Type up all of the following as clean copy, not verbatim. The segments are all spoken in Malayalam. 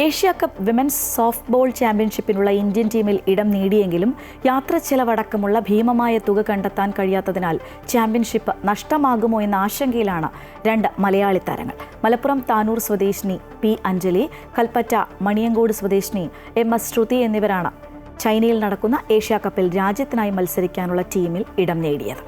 Asia cup women's soft ball ചാമ്പ്യൻഷിപ്പിനുള്ള ഇന്ത്യൻ ടീമിൽ ഇടം നേടിയെങ്കിലും യാത്രാ ചെലവടക്കമുള്ള ഭീമമായ തുക കണ്ടെത്താൻ കഴിയാത്തതിനാൽ ചാമ്പ്യൻഷിപ്പ് നഷ്ടമാകുമോ എന്ന ആശങ്കയിലാണ് രണ്ട് മലയാളി താരങ്ങൾ. മലപ്പുറം താനൂർ സ്വദേശിനി പി അഞ്ജലി, കൽപ്പറ്റ മണിയങ്കോട് സ്വദേശിനി MS ശ്രുതി എന്നിവരാണ് ചൈനയിൽ നടക്കുന്ന ഏഷ്യ കപ്പിൽ രാജ്യത്തിനായി മത്സരിക്കാനുള്ള ടീമിൽ ഇടം നേടിയത്.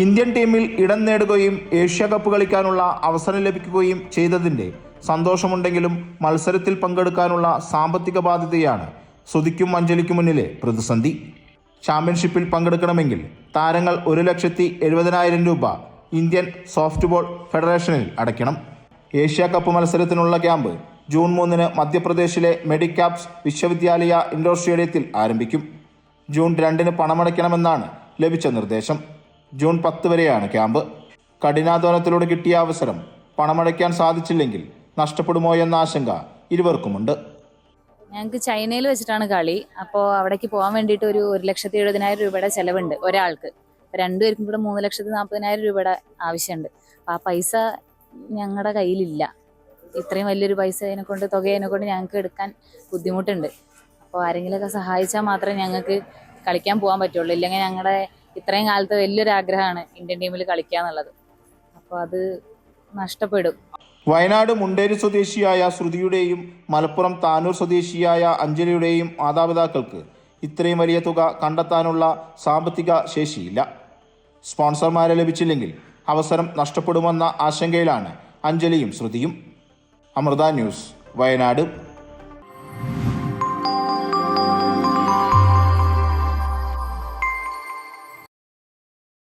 ഇന്ത്യൻ ടീമിൽ ഇടം നേടുകയും ഏഷ്യ കപ്പ് കളിക്കാനുള്ള അവസരം ലഭിക്കുകയും ചെയ്തതിൻ്റെ സന്തോഷമുണ്ടെങ്കിലും മത്സരത്തിൽ പങ്കെടുക്കാനുള്ള സാമ്പത്തിക ബാധ്യതയാണ് ശ്രുതിക്കും അഞ്ജലിക്കും മുന്നിലെ പ്രതിസന്ധി. ചാമ്പ്യൻഷിപ്പിൽ പങ്കെടുക്കണമെങ്കിൽ താരങ്ങൾ 1,70,70,000 രൂപ ഇന്ത്യൻ സോഫ്റ്റ് ബോൾ ഫെഡറേഷനിൽ അടയ്ക്കണം. ഏഷ്യ കപ്പ് മത്സരത്തിനുള്ള ക്യാമ്പ് ജൂൺ 3 മധ്യപ്രദേശിലെ മെഡിക്കാപ്സ് വിശ്വവിദ്യാലയ ഇൻഡോർ സ്റ്റേഡിയത്തിൽ ആരംഭിക്കും. ജൂൺ 2 പണമടയ്ക്കണമെന്നാണ് ലഭിച്ച നിർദ്ദേശം. ജൂൺ 10 വരെയാണ് ക്യാമ്പ്. കഠിനാധ്വാനത്തിലൂടെ കിട്ടിയ അവസരം പണമടയ്ക്കാൻ സാധിച്ചില്ലെങ്കിൽ നഷ്ടപ്പെടുമോ എന്ന ആശങ്ക ഇരുവർക്കുമുണ്ട്. ഞങ്ങൾക്ക് ചൈനയിൽ വെച്ചിട്ടാണ് കളി. അപ്പോൾ അവിടേക്ക് പോകാൻ വേണ്ടിയിട്ട് ഒരു 1,70,70,000 രൂപയുടെ ചിലവുണ്ട് ഒരാൾക്ക്. രണ്ടുപേർക്കും കൂടെ 3,40,000 രൂപയുടെ ആവശ്യമുണ്ട്. അപ്പോൾ ആ പൈസ ഞങ്ങളുടെ കയ്യിലില്ല. ഇത്രയും വലിയൊരു പൈസ തുകയെക്കൊണ്ട് ഞങ്ങൾക്ക് എടുക്കാൻ ബുദ്ധിമുട്ടുണ്ട്. അപ്പോൾ ആരെങ്കിലുമൊക്കെ സഹായിച്ചാൽ മാത്രമേ ഞങ്ങൾക്ക് കളിക്കാൻ പോകാൻ പറ്റുള്ളൂ. ഇല്ലെങ്കിൽ ഞങ്ങളുടെ ഇത്രയും കാലത്ത് വലിയൊരു ആഗ്രഹമാണ് ഇന്ത്യൻ ടീമിൽ കളിക്കുക എന്നുള്ളത്. അപ്പോൾ അത് നഷ്ടപ്പെടും. വയനാട് മുണ്ടേരി സ്വദേശിയായ ശ്രുതിയുടെയും മലപ്പുറം താനൂർ സ്വദേശിയായ അഞ്ജലിയുടെയും മാതാപിതാക്കൾക്ക് ഇത്രയും വലിയ തുക കണ്ടെത്താനുള്ള സാമ്പത്തിക ശേഷിയില്ല. സ്പോൺസർമാരെ ലഭിച്ചില്ലെങ്കിൽ അവസരം നഷ്ടപ്പെടുമെന്ന ആശങ്കയിലാണ് അഞ്ജലിയും ശ്രുതിയും. അമൃത ന്യൂസ്, വയനാട്.